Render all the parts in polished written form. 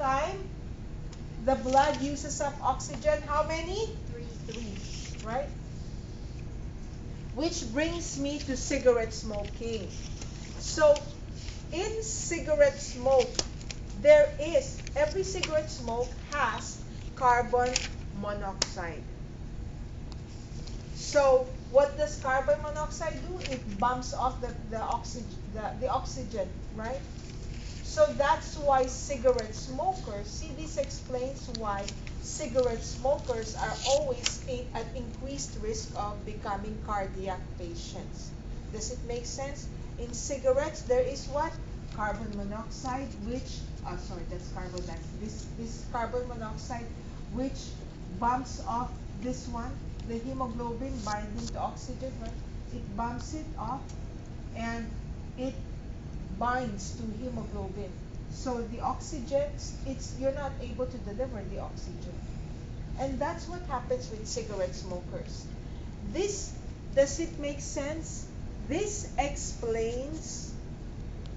time, the blood uses up oxygen. How many? Three, right? Which brings me to cigarette smoking. So, in cigarette smoke, every cigarette smoke has carbon monoxide. So, what does carbon monoxide do? It bumps off the oxygen, right? So that's why cigarette smokers, see, this explains why cigarette smokers are always at increased risk of becoming cardiac patients. Does it make sense? In cigarettes, there is what? Carbon monoxide, which, sorry, that's carbon dioxide. This carbon monoxide, which bumps off this one, the hemoglobin binding to oxygen, right? It bumps it off, and it binds to hemoglobin. So the oxygen, you're not able to deliver the oxygen. And that's what happens with cigarette smokers. This, does it make sense? This explains,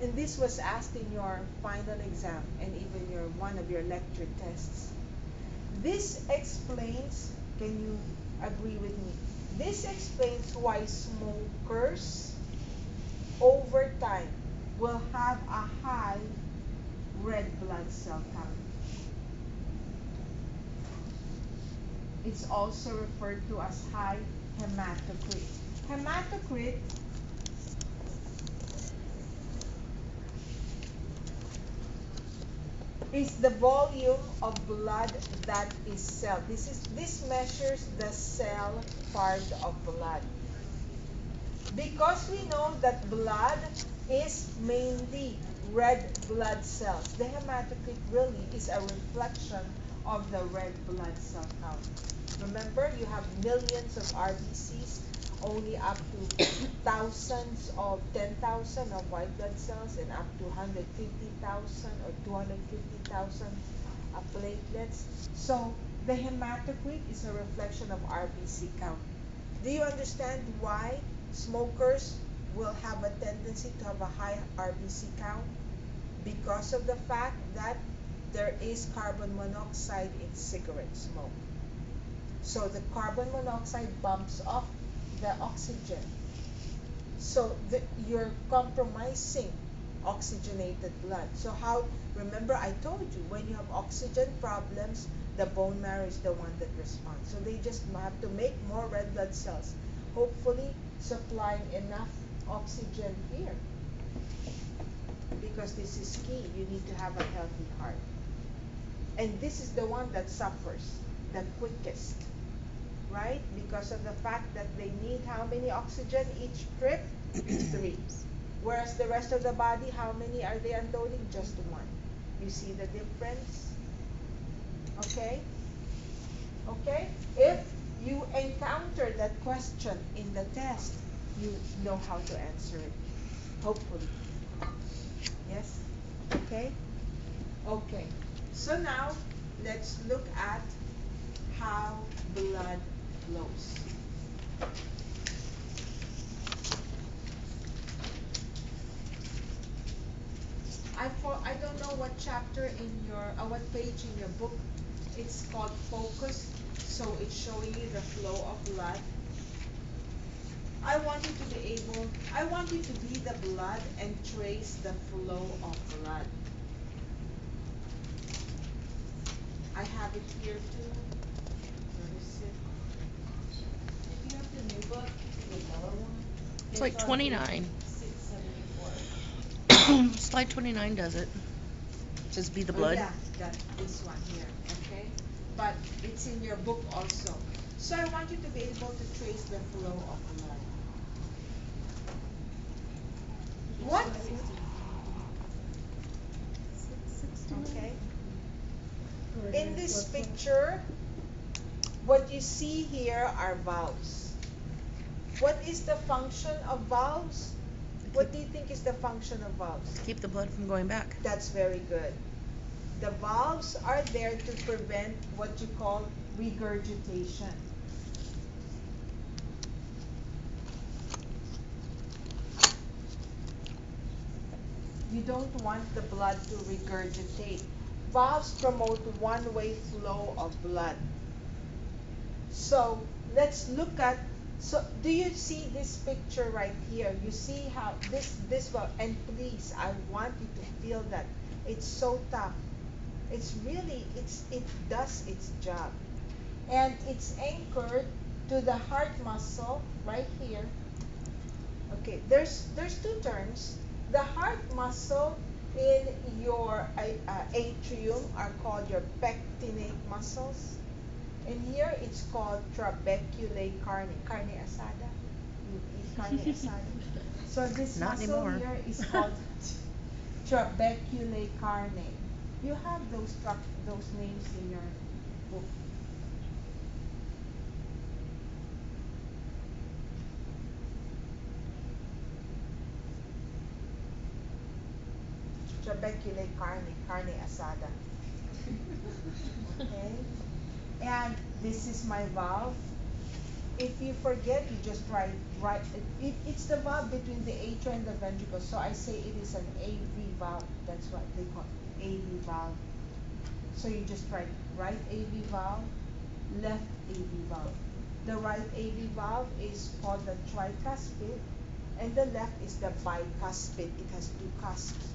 and this was asked in your final exam and even one of your lecture tests. This explains, can you agree with me? This explains why smokers over time will have a high red blood cell count. It's also referred to as high hematocrit. Hematocrit is the volume of blood that is cell. This measures the cell part of blood. Because we know that blood is mainly red blood cells, the hematocrit really is a reflection of the red blood cell count. Remember, you have millions of RBCs, only up to thousands of 10,000 of white blood cells, and up to 150,000 or 250,000 platelets. So the hematocrit is a reflection of RBC count. Do you understand why smokers will have a tendency to have a high RBC count? Because of the fact that there is carbon monoxide in cigarette smoke. So the carbon monoxide bumps off the oxygen. So you're compromising oxygenated blood. So remember I told you, when you have oxygen problems, the bone marrow is the one that responds. So they just have to make more red blood cells, hopefully supplying enough oxygen here. Because this is key, you need to have a healthy heart. And this is the one that suffers the quickest, right? Because of the fact that they need how many oxygen each trip? 3. Whereas the rest of the body, how many are they unloading? Just 1. You see the difference? Okay? Okay? If you encounter that question in the test, you know how to answer it. Hopefully. Yes? Okay? Okay. So now, let's look at how blood flows. I don't know what chapter in what page in your book. It's called Focus, so it's showing you the flow of blood. I want you to be the blood and trace the flow of blood. I have it here too. Where is it? If you have the new book, the yellow one, It's like 29. 674. Slide 29 does it. Just be the blood. Yeah, this one here, okay? But it's in your book also. So I want you to be able to trace the flow of blood. What? Okay. In this picture, what you see here are valves. What is the function of valves? What do you think is the function of valves? Keep the blood from going back. That's very good. The valves are there to prevent what you call regurgitation. You don't want the blood to regurgitate. valves promote one-way flow of blood. So let's look at, so do you see this picture right here? You see how this valve, and please, I want you to feel that it's so tough. It's really, it does its job. And it's anchored to the heart muscle right here. Okay, there's two terms. The heart muscle in your atrium are called your pectinate muscles. And here it's called trabeculae carne. Carne asada. You eat carne asada. So this Not muscle anymore. here is called trabeculae carne. You have those names in your book. Trabeculae carne, carne asada. Okay? And this is my valve. If you forget, you just write it's the valve between the atria and the ventricle. So I say it is an AV valve. That's what they call it, AV valve. So you just write right AV valve, left AV valve. The right AV valve is called the tricuspid, and the left is the bicuspid. It has two cusps.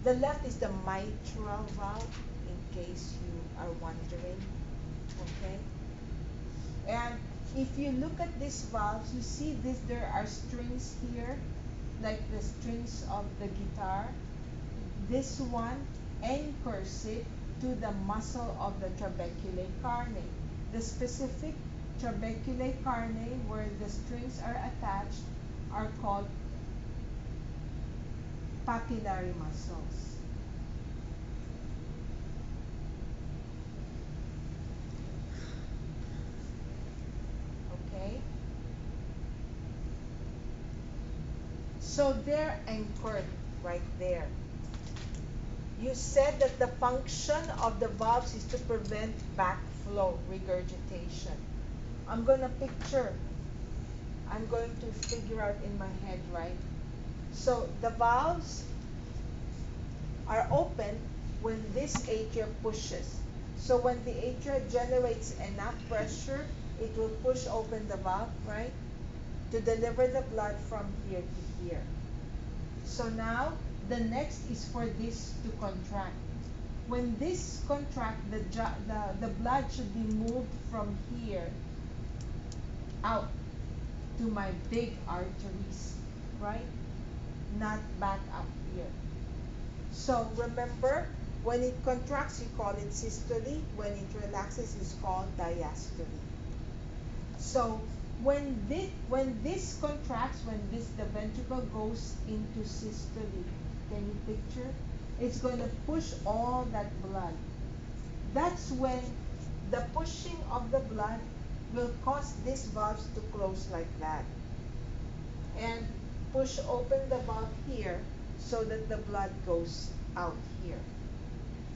The left is the mitral valve, in case you are wondering. Okay? And if you look at these valves, you see this, there are strings here, like the strings of the guitar. This one anchors it to the muscle of the trabeculae carne. The specific trabeculae carne, where the strings are attached, are called papillary muscles. Okay? So they're anchored right there. You said that the function of the valves is to prevent backflow, regurgitation. I'm going to picture. I'm going to figure out in my head, right? So the valves are open when this atria pushes. So when the atria generates enough pressure, it will push open the valve, right? To deliver the blood from here to here. So now, the next is for this to contract. When this contract, the blood should be moved from here out to my big arteries, right? Not back up here. So remember, when it contracts, you call it systole. When it relaxes, it's called diastole. So when this contracts, when the ventricle goes into systole, can you picture? It's going to push all that blood. That's when the pushing of the blood will cause these valves to close like that. And push open the valve here so that the blood goes out here.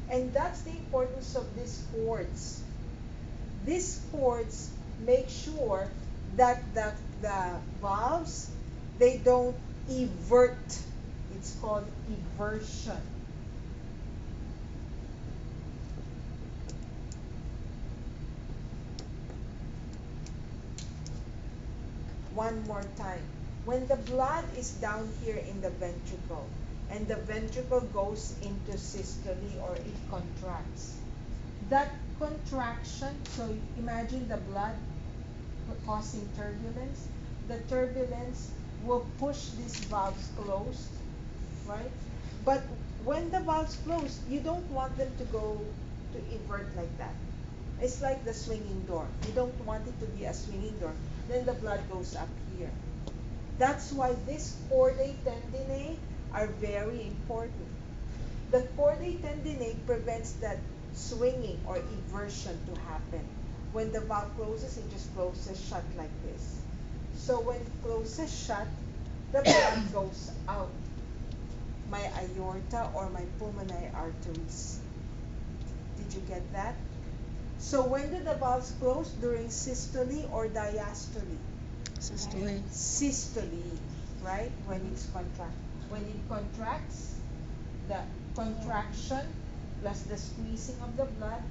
And that's the importance of these cords. These cords make sure that the valves, they don't evert. It's called eversion. One more time. When the blood is down here in the ventricle, and the ventricle goes into systole, or it contracts, that contraction, so imagine the blood causing turbulence, the turbulence will push these valves closed, right? But when the valves close, you don't want them to go to invert like that. It's like the swinging door. You don't want it to be a swinging door. Then the blood goes up here. That's why these chordae tendineae are very important. The chordae tendineae prevents that swinging or eversion to happen. When the valve closes, it just closes shut like this. So when it closes shut, the blood goes out. My aorta or my pulmonary arteries. Did you get that? So when do the valves close? During systole or diastole? Systole. Systole, right? When it's contract. When it contracts, the contraction plus the squeezing of the blood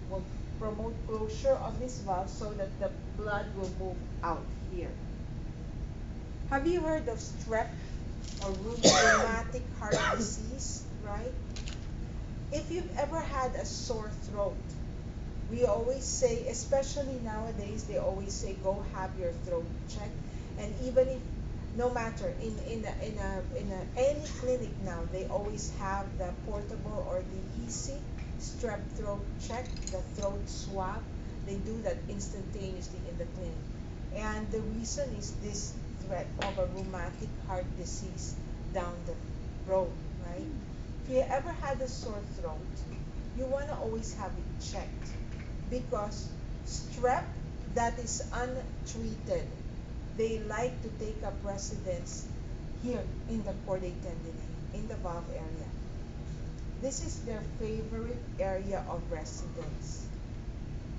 will promote closure of this valve so that the blood will move out here. Have you heard of strep or rheumatic heart disease, right? If you've ever had a sore throat, we always say, especially nowadays, they always say, go have your throat checked. And even if, no matter, any clinic now, they always have the portable or the easy strep throat check, the throat swab. They do that instantaneously in the clinic. And the reason is this threat of a rheumatic heart disease down the road, right? If you ever had a sore throat, you want to always have it checked, because strep that is untreated, they like to take up residence here in the chordae tendineae, in the valve area. This is their favorite area of residence.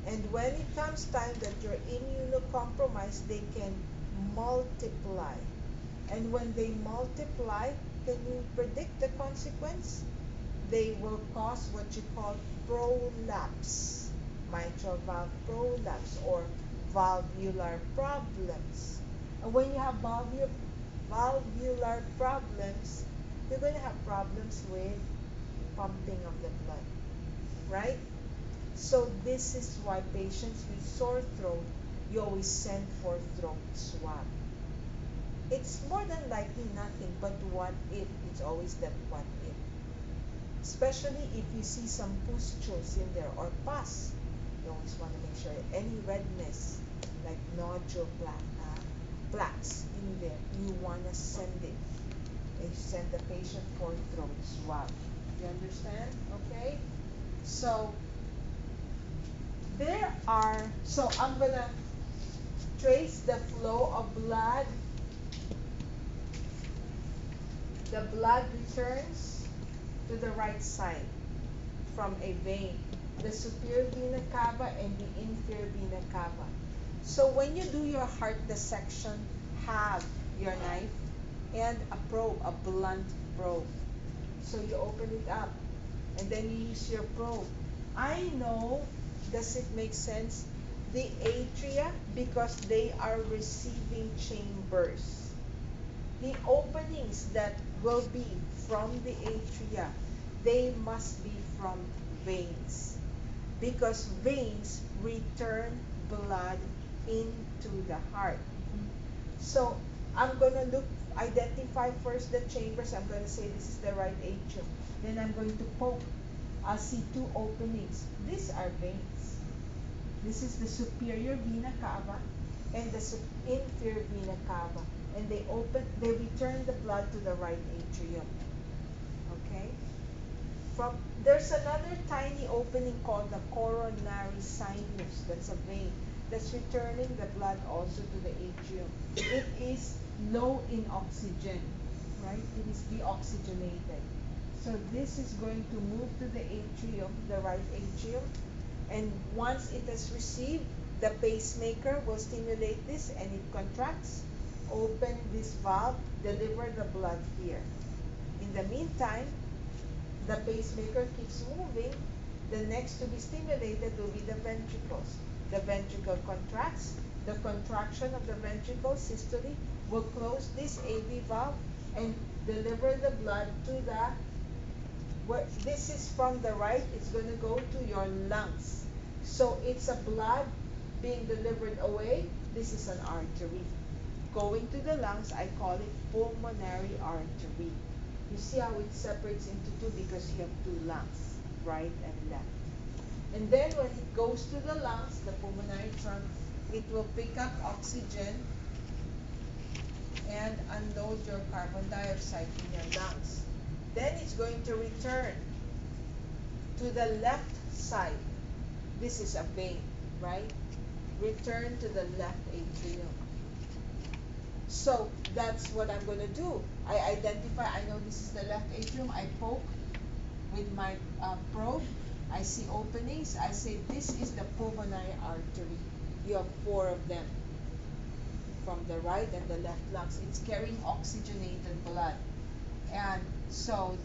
And when it comes time that you're immunocompromised, they can multiply. And when they multiply, can you predict the consequence? They will cause what you call prolapse, mitral valve prolapse, or valvular problems. And when you have valvular problems, you're going to have problems with pumping of the blood, right? So this is why patients with sore throat, you always send for throat swab. It's more than likely nothing, but what if? It's always that what if. Especially if you see some pustules in there or pus, you always want to make sure any redness, like nodule plaques in there, you want to send it. You send the patient for throat swab. You understand? Okay? So I'm going to trace the flow of blood. The blood returns to the right side from a vein, the superior vena cava and the inferior vena cava. So when you do your heart dissection, have your knife and a probe, a blunt probe. So you open it up and then you use your probe. I know, does it make sense? The atria, because they are receiving chambers. The openings that will be from the atria, they must be from veins, because veins return blood into the heart. So I'm going to identify first the chambers. I'm going to say this is the right atrium. Then I'm going to poke. I'll see two openings. These are veins. This is the superior vena cava and the inferior vena cava. And they return the blood to the right atrium. Okay? There's another tiny opening called the coronary sinus. That's a vein that's returning the blood also to the atrium. It is low in oxygen, right? It is deoxygenated. So this is going to move to the atrium, the right atrium. And once it has received, the pacemaker will stimulate this and it contracts, open this valve, deliver the blood here. In the meantime, the pacemaker keeps moving. The next to be stimulated will be the ventricles. The ventricle contracts. The contraction of the ventricle systole will close this AV valve and deliver the blood to this is from the right, it's going to go to your lungs. So it's a blood being delivered away. This is an artery. Going to the lungs, I call it pulmonary artery. You see how it separates into two because you have two lungs, right and left. And then when it goes to the lungs, the pulmonary trunk, it will pick up oxygen and unload your carbon dioxide in your lungs. Then it's going to return to the left side. This is a vein, right? Return to the left atrium. So that's what I'm going to do. I identify, I know this is the left atrium. I poke with my probe. I see openings. I say this is the pulmonary artery. You have 4 of them from the right and the left lungs. It's carrying oxygenated blood. And so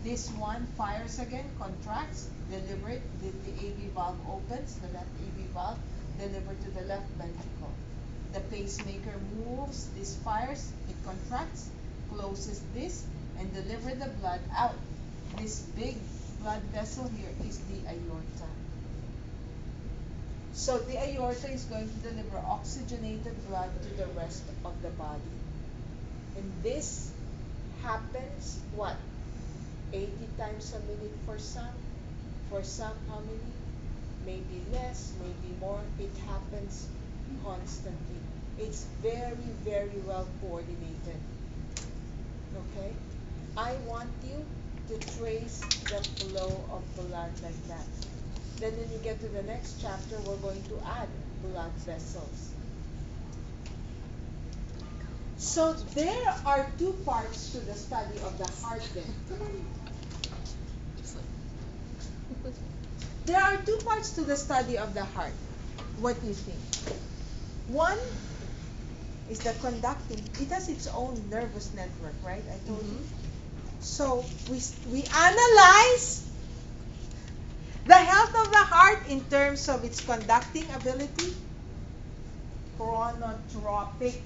This one fires again, contracts, deliver it, the AV valve opens, the left AV valve, deliver to the left ventricle. The pacemaker moves, this fires, it contracts, closes this, and deliver the blood out. This big blood vessel here is the aorta. So the aorta is going to deliver oxygenated blood to the rest of the body. And this happens, what? 80 times a minute for some. For some, how many? Maybe less, maybe more. It happens constantly. It's very, very well coordinated. Okay? I want you to trace the flow of blood like that. Then when you get to the next chapter, we're going to add blood vessels. So there are two parts to the study of the heart then. There are two parts to the study of the heart. What do you think? One is the conducting. It has its own nervous network, right? I told you. So we analyze the health of the heart in terms of its conducting ability, chronotropic.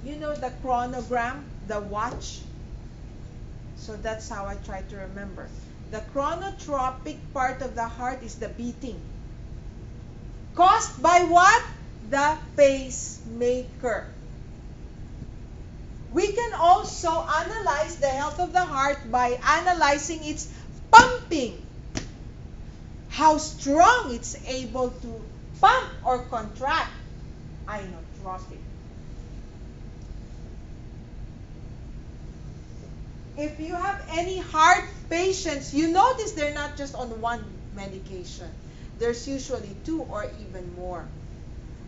You know the chronogram, the watch? So that's how I try to remember. The chronotropic part of the heart is the beating. Caused by what? The pacemaker. We can also analyze the health of the heart by analyzing its pumping. How strong it's able to pump or contract. Inotropic. If you have any heart patients, you notice they're not just on one medication. There's usually two or even more.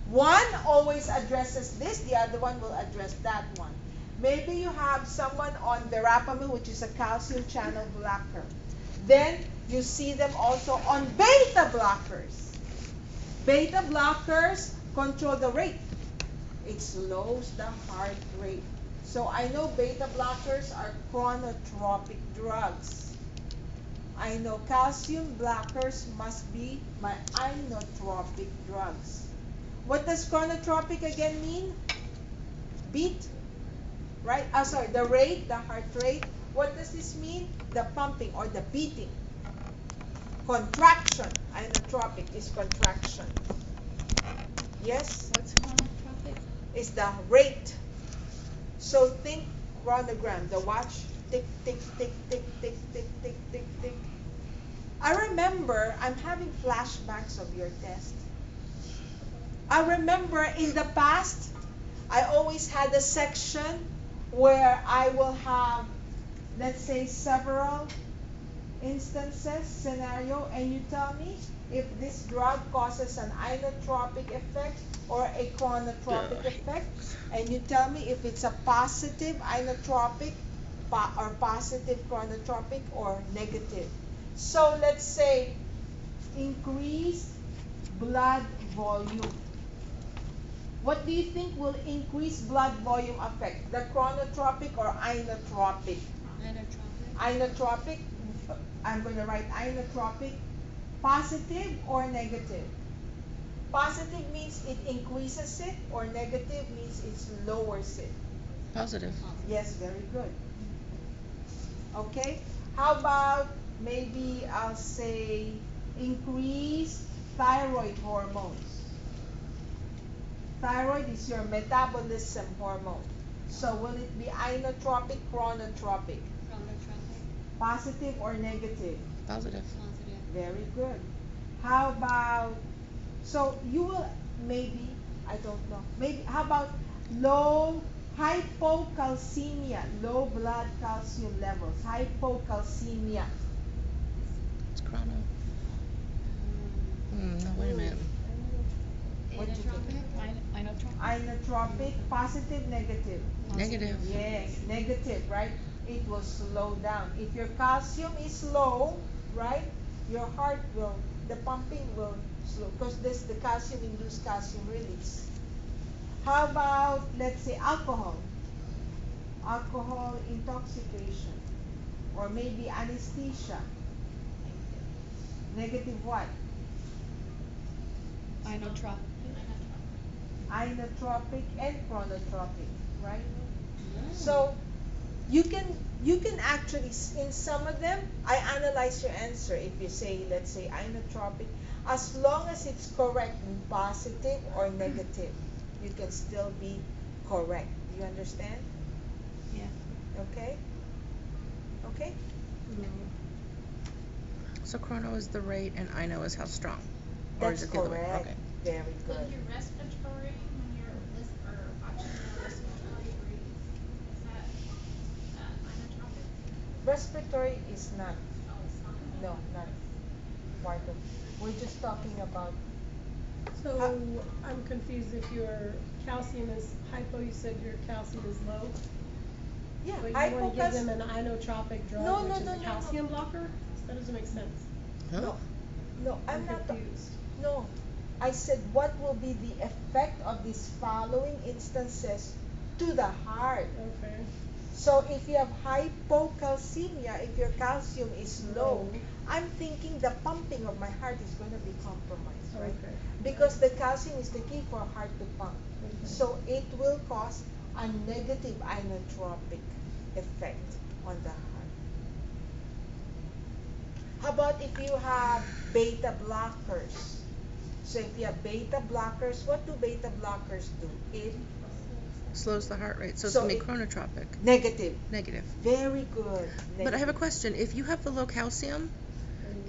One always addresses this, the other one will address that one. Maybe you have someone on verapamil, which is a calcium channel blocker. Then you see them also on beta blockers. Beta blockers control the rate. It slows the heart rate. So I know beta blockers are chronotropic drugs. I know calcium blockers must be my inotropic drugs. What does chronotropic again mean? Beat, right? The rate, the heart rate. What does this mean? The pumping or the beating. Contraction, inotropic is contraction. Yes? What's chronotropic? Is the rate. So think chronogram, the watch, tick, tick, tick, tick, tick, tick, tick, tick, tick. I remember, I'm having flashbacks of your test. I remember in the past, I always had a section where I will have, let's say, several instances, scenario, and you tell me if this drug causes an inotropic effect or a chronotropic effect, and you tell me if it's a positive inotropic or positive chronotropic or negative. So let's say increased blood volume. What do you think will increase blood volume affect? The chronotropic or inotropic? Inotropic. Inotropic, I'm going to write inotropic, positive or negative? Positive means it increases it, or negative means it lowers it. Positive. Yes, very good. Okay, how about maybe I'll say increase thyroid hormones. Thyroid is your metabolism hormone. So will it be inotropic, chronotropic? Chronotropic. Positive or negative? Positive. Positive. Very good. How about, so you will maybe, I don't know, maybe, how about low hypocalcemia, low blood calcium levels, hypocalcemia. It's chrono. No, wait a minute. What do you think? Inotropic. Inotropic, positive, negative? Negative. Yes, negative, right? It will slow down. If your calcium is low, right, your heart will, the pumping will slow, because this the calcium induced calcium release. How about, let's say, alcohol? Alcohol intoxication, or maybe anesthesia. Negative what? Inotropic. Inotropic and chronotropic, right? So you can actually in some of them I analyze your answer. If you say, let's say, inotropic, as long as it's correct in positive or negative, you can still be correct. Do you understand? Yeah. Okay. Okay. So chrono is the rate and I know is how strong. Or That's is it the other way? correct. Okay. Very So good. your respiratory, when you're or watching your respiratory breathe, is that inotropic? Respiratory is not. Oh, it's not. No, not part of. We're just talking about. So I'm confused if your calcium is hypo, you said your calcium is low, Yeah, but you wanna give hypocalc- them an inotropic drug, No, no, which is no, a no, calcium blocker? That doesn't make sense. Huh? No, no, I'm not. confused. No, I said what will be the effect of these following instances to the heart. Okay. So if you have hypocalcemia, if your calcium is low, Low. I'm thinking the pumping of my heart is going to be compromised, right? Okay. Because the calcium is the key for heart to pump. Okay. So it will cause a negative inotropic effect on the heart. How about if you have beta blockers? So if you have beta blockers, what do beta blockers do? It Slows the heart rate, so it's So gonna be it- chronotropic. negative. Negative. Very good. But I have a Negative. question. If you have the low calcium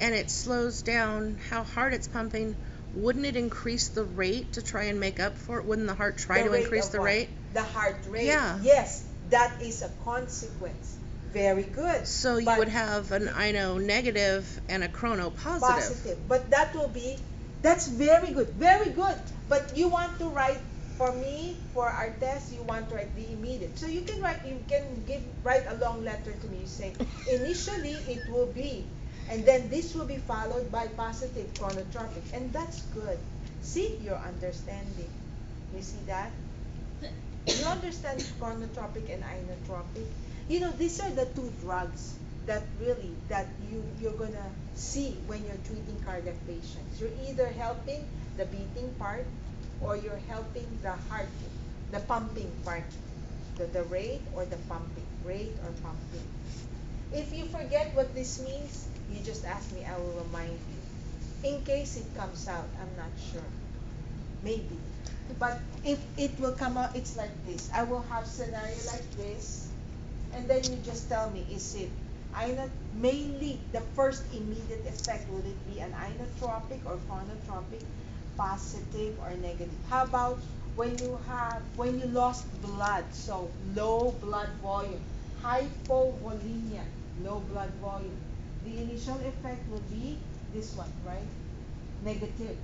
and it slows down how hard it's pumping, wouldn't it increase the rate to try and make up for it? Wouldn't the heart try The to rate increase of the what? rate? The heart rate. Yeah. Yes, that is a consequence. Very good. So you But would have an ino negative and a chrono positive. positive. But that will be, that's very good. Very good. But you want to write, for me, for our test, you want to write the immediate. So you can write a long letter to me. You say, initially it will be, and then this will be followed by positive chronotropic. And that's good. See, you're understanding. You see that? You understand chronotropic and inotropic? You know, these are the two drugs that you're gonna see when you're treating cardiac patients. You're either helping the beating part or you're helping the heart, the pumping part, the rate or the pumping, rate or pumping. If you forget what this means, you just ask me, I will remind you. In case it comes out, I'm not sure. Maybe. But if it will come out, it's like this. I will have scenario like this, and then you just tell me, is it mainly the first immediate effect, would it be an inotropic or chronotropic, positive or negative? How about when you lost blood, so low blood volume, hypovolemia, low blood volume. The initial effect will be this one, right? Negative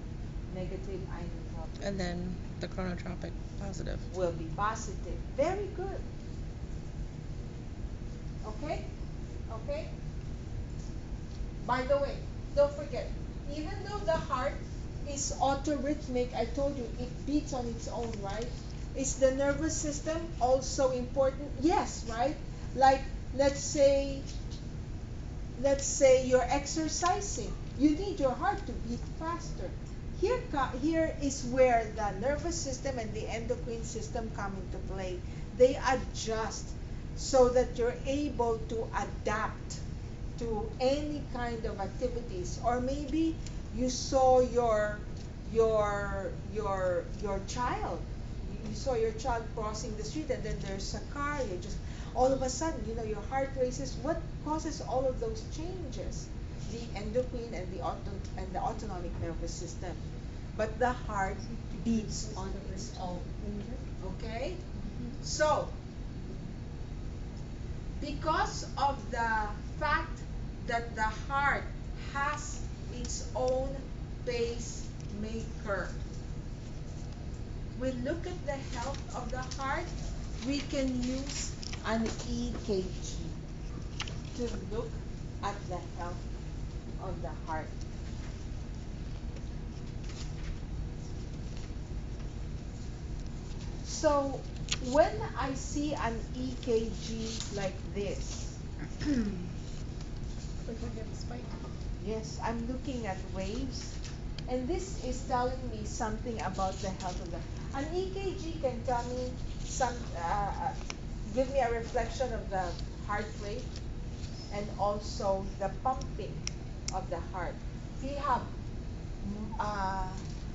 inotropic. And then the chronotropic positive. Will be positive. Very good. Okay? Okay? By the way, don't forget, even though the heart is autorhythmic, I told you it beats on its own, right? Is the nervous system also important? Yes, right? Like, let's say you're exercising. You need your heart to beat faster. Here is where the nervous system and the endocrine system come into play. They adjust so that you're able to adapt to any kind of activities. Or maybe you saw your child. You saw your child crossing the street, and then there's a car. You just all of a sudden, your heart races. What causes all of those changes? The endocrine and the autonomic nervous system. But the heart beats on its own. Okay? So, because of the fact that the heart has its own pacemaker, we look at the health of the heart, we can use an EKG to look at the health of the heart. So when I see an EKG like this, Like I get a spike. yes, I'm looking at waves, and this is telling me something about the health of the. An EKG can tell me some, give me a reflection of the heart rate and also the pumping of the heart. If you have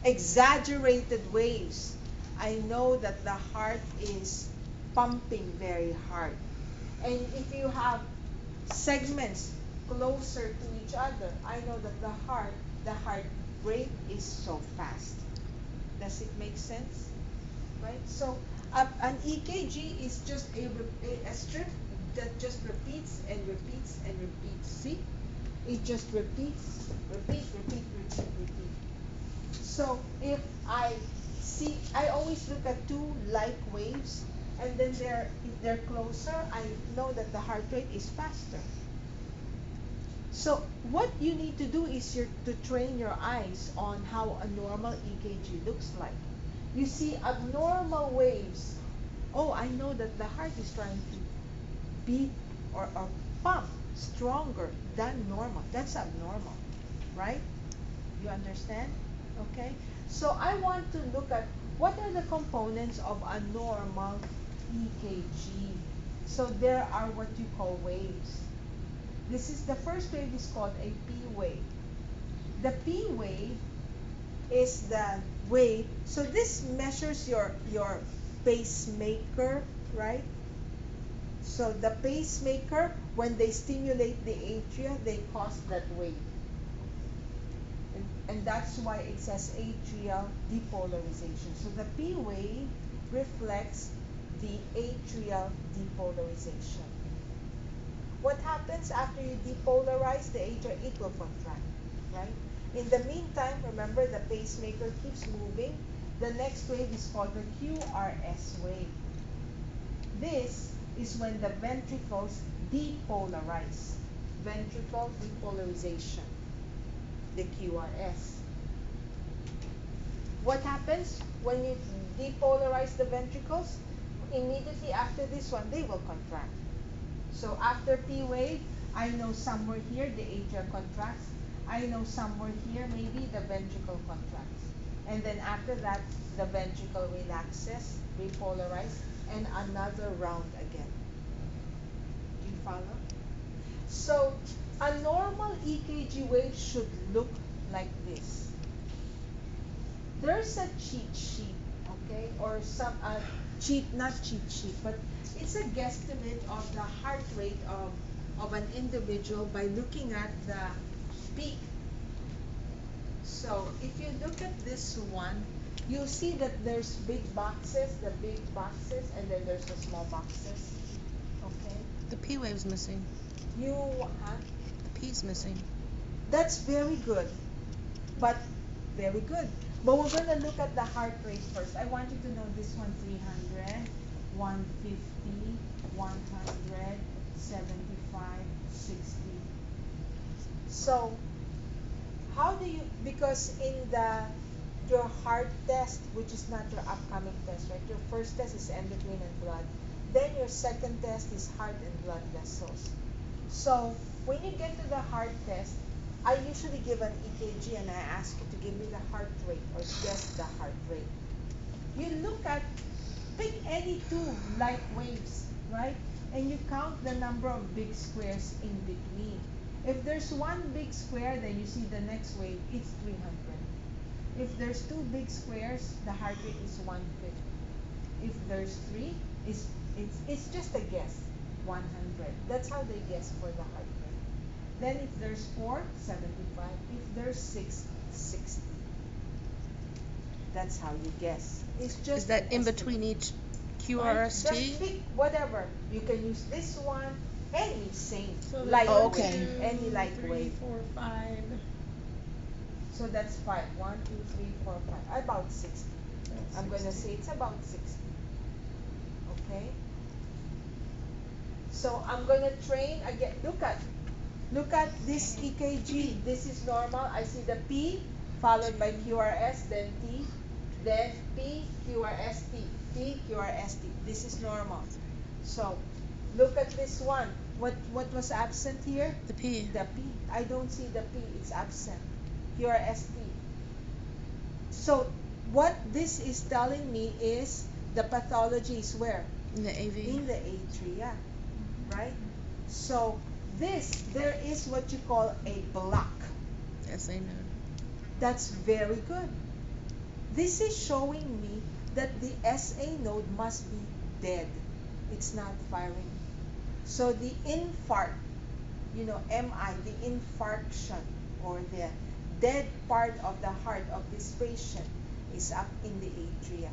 exaggerated waves, I know that the heart is pumping very hard. And if you have segments closer to each other, I know that the heart rate is so fast. Does it make sense? Right? So an EKG is just a strip that just repeats and repeats and repeats. See? It just repeats, repeat, repeat, repeat, repeat. So if I see, I always look at two like waves, and then if they're closer, I know that the heart rate is faster. So what you need to do is to train your eyes on how a normal EKG looks like. You see abnormal waves. Oh, I know that the heart is trying to beat or pump stronger than normal. That's abnormal, right? You understand? Okay? So I want to look at what are the components of a normal EKG. So there are what you call waves. This is the first wave is called a P wave. The P wave is the wave. So this measures your pacemaker, right? So the pacemaker, when they stimulate the atria, they cause that wave. And that's why it says atrial depolarization. So the P wave reflects the atrial depolarization. What happens after you depolarize the atria? It will contract, right? In the meantime, remember the pacemaker keeps moving. The next wave is called the QRS wave. This is when the ventricles depolarize. Ventricle depolarization, the QRS. What happens when you depolarize the ventricles? Immediately after this one, they will contract. So after P wave, I know somewhere here the atria contracts. I know somewhere here maybe the ventricle contracts. And then after that, the ventricle relaxes, repolarizes, and another round again. Do you follow? So a normal EKG wave should look like this. There's a cheat sheet, okay, or some not cheat sheet, but it's a guesstimate of the heart rate of an individual by looking at the peak. So if you look at this one, you'll see that there's big boxes, and then there's the small boxes. Okay. The P wave's missing. The P's missing. That's very good, but very good. But we're going to look at the heart rate first. I want you to know this one: 300, 150, 100, 75, 60. So how do you, because in your heart test, which is not your upcoming test, right? Your first test is endocrine and blood. Then your second test is heart and blood vessels. So when you get to the heart test, I usually give an EKG and I ask you to give me the heart rate or guess the heart rate. You pick any two like waves, right? And you count the number of big squares in between. If there's one big square, then you see the next wave, it's 300. If there's two big squares, the heart rate is 150. If there's three, it's just a guess, 100. That's how they guess for the heart rate. Then if there's 4, 75. If there's 6, 60. That's how you guess. It's just Is that an in estimate. between each Right? QRST? Just pick whatever. You can use this one, any same So light Oh, wave, okay. any light 3, wave. 4, 5. So that's 5. 1, 2, 3, 4, 5. About 60. I'm going to say it's about 60. Okay? So I'm going to train again. Look at this EKG. This is normal. I see the P followed by QRS, then T, then P, QRS, T. P, QRST. This is normal. So, look at this one. What was absent here? The P. The P. I don't see the P. It's absent. QRST. So, what this is telling me is the pathology is where? In the AV. In the atria, right? So, there is what you call a block. SA node. That's very good. This is showing me that the SA node must be dead. It's not firing. So the infarct, MI, the infarction or the dead part of the heart of this patient is up in the atria.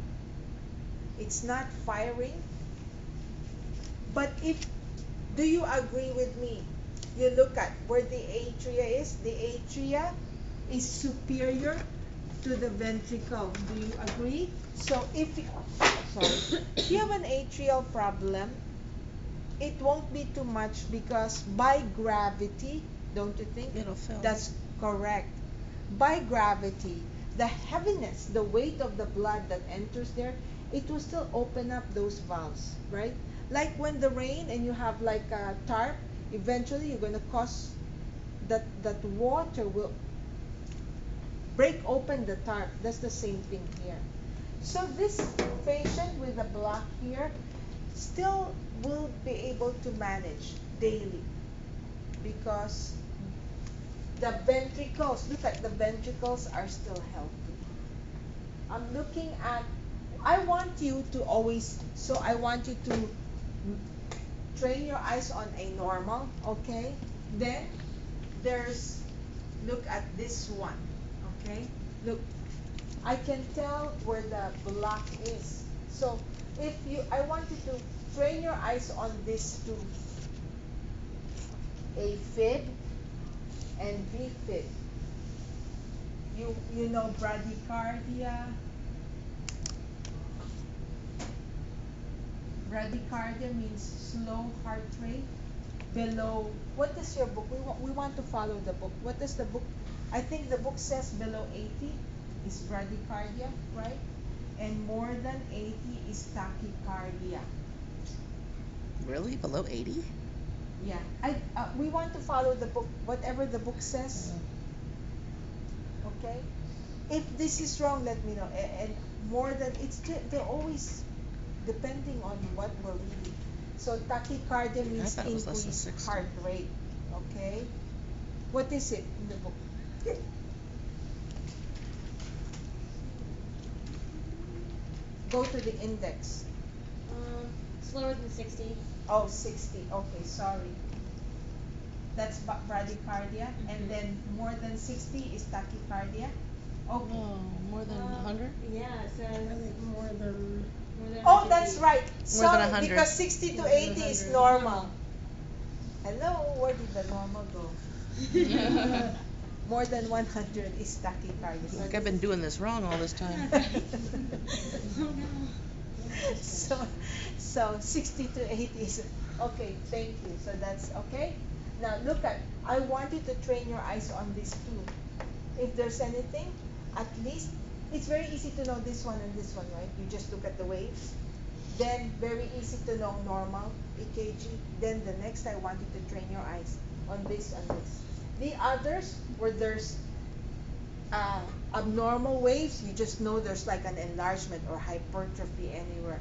It's not firing. But do you agree with me? You look at where the atria is. The atria is superior to the ventricle. Do you agree? So if you have an atrial problem, it won't be too much because by gravity, don't you think? It'll fill. That's correct. By gravity, the heaviness, the weight of the blood that enters there, it will still open up those valves, right? Like when the rain and you have like a tarp, eventually you're going to cause that water will break open the tarp. That's the same thing here. So this patient with the block here still will be able to manage daily because the ventricles, look at the ventricles are still healthy. I'm looking at, I want you to train your eyes on a normal, okay? Then look at this one, okay? Look, I can tell where the block is. So I want you to train your eyes on these two, AFib and VFib. You know bradycardia. Bradycardia means slow heart rate below. What is your book? We want to follow the book. What is the book? I think the book says below 80 is bradycardia, right? And more than 80 is tachycardia. Really? Below 80? Yeah. We want to follow the book, whatever the book says. Okay? If this is wrong, let me know. And more than, they're always depending on what we're reading. So tachycardia means thought it was less than increased 60. heart rate. Okay? What is it in the book? Go to the index. Slower than 60. Oh, 60. Okay, sorry. That's bradycardia. And then more than 60 is tachycardia. Okay. No, more than 100? Yeah, it says I think more than, more than Oh, 150. that's right. More than Sorry, 100. because 60 to More than 80 is 100. normal. Hello, where did the normal go? More than 100 is tachycardia. Like I've been doing this wrong all this time. So 60 to 80 is okay. Thank you. So that's okay. Now look at. I want you to train your eyes on these two. If there's anything, at least it's very easy to know this one and this one, right? You just look at the waves. Then very easy to know normal EKG. Then the next, I want you to train your eyes on this and this. The others where there's abnormal waves, you just know there's like an enlargement or hypertrophy anywhere.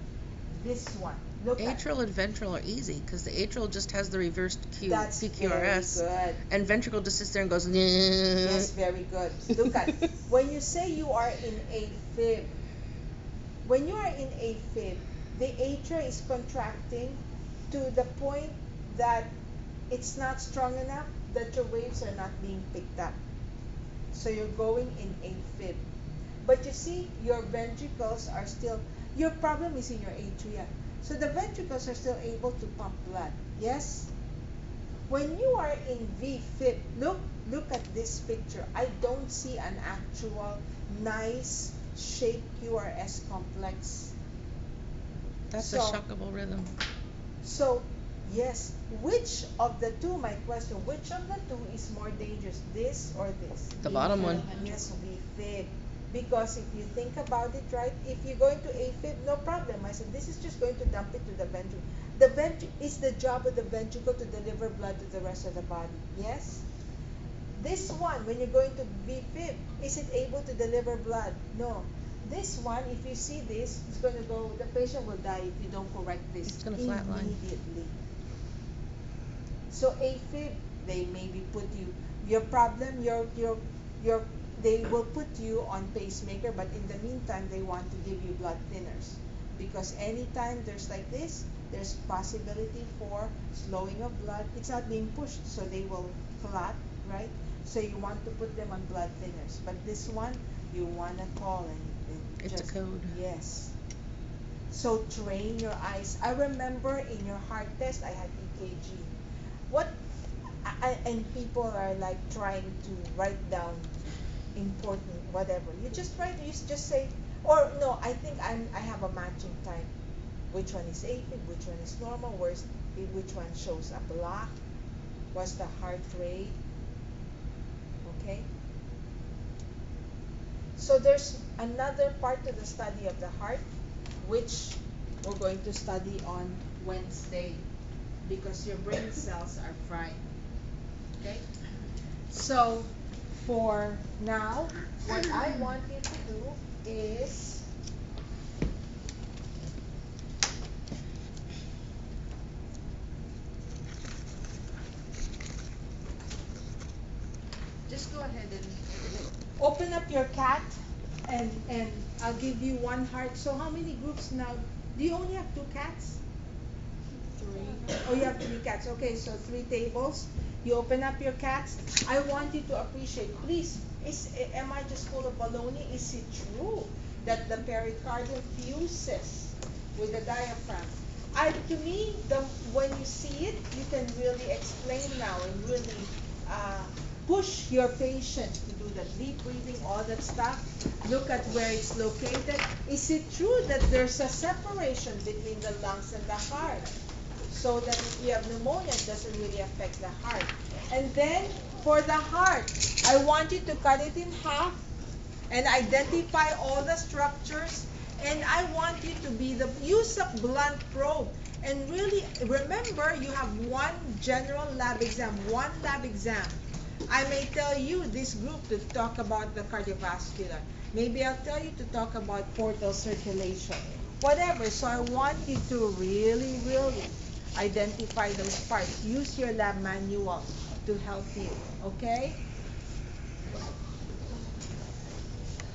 This one, look at. Atrial and ventral are easy because the atrial just has the reversed That's PQRS, very good. and ventricle just sits there and goes. Yes, very good. Look at when you say you are in AFib. When you are in AFib, the atria is contracting to the point that it's not strong enough that your waves are not being picked up. So you're going in AFib. But you see, your ventricles are still, your problem is in your atria. So the ventricles are still able to pump blood. Yes? When you are in VFib, look at this picture. I don't see an actual nice shaped QRS complex. That's a shockable rhythm. So, yes, which of the two, my question, which of the two is more dangerous, this or this? The bottom one. Yes, VFib. Because if you think about it, right, if you're going to AFib, no problem. I said, this is just going to dump it to the ventricle. It's the job of the ventricle to deliver blood to the rest of the body. Yes? This one, when you're going to VFib, is it able to deliver blood? No. This one, if you see this, it's going to go, the patient will die if you don't correct this It's gonna flatline. immediately. So AFib, they maybe put you, your problem, they will put you on pacemaker, but in the meantime, they want to give you blood thinners. Because anytime there's like this, there's possibility for slowing of blood. It's not being pushed, so they will clot, right? So you want to put them on blood thinners. But this one, you want to call and It's a just, code. yes. So train your eyes. I remember in your heart test, I had EKG. What, and people are like trying to write down important whatever. You just write, you just say, or no, I think I have a matching type. Which one is AFib, which one is normal, which one shows a block, what's the heart rate, okay? So there's another part to the study of the heart, which we're going to study on Wednesday, because your brain cells are fried, okay? So for now, what I want you to do is just go ahead and open up your cat, and I'll give you one heart. So how many groups now? Do you only have 2 cats? 3. Oh, you have 3 cats. Okay, so 3 tables. You open up your cats. I want you to appreciate, please, am I just full of baloney? Is it true that the pericardium fuses with the diaphragm? To me, when you see it, you can really explain now and really push your patient to do the deep breathing, all that stuff. Look at where it's located. Is it true that there's a separation between the lungs and the heart? So that if you have pneumonia, it doesn't really affect the heart. And then for the heart, I want you to cut it in half and identify all the structures. And I want you to use a blunt probe. And really remember, you have one general lab exam, one lab exam. I may tell you this group to talk about the cardiovascular. Maybe I'll tell you to talk about portal circulation. Whatever. So I want you to really, really identify those parts. Use your lab manual to help you. Okay?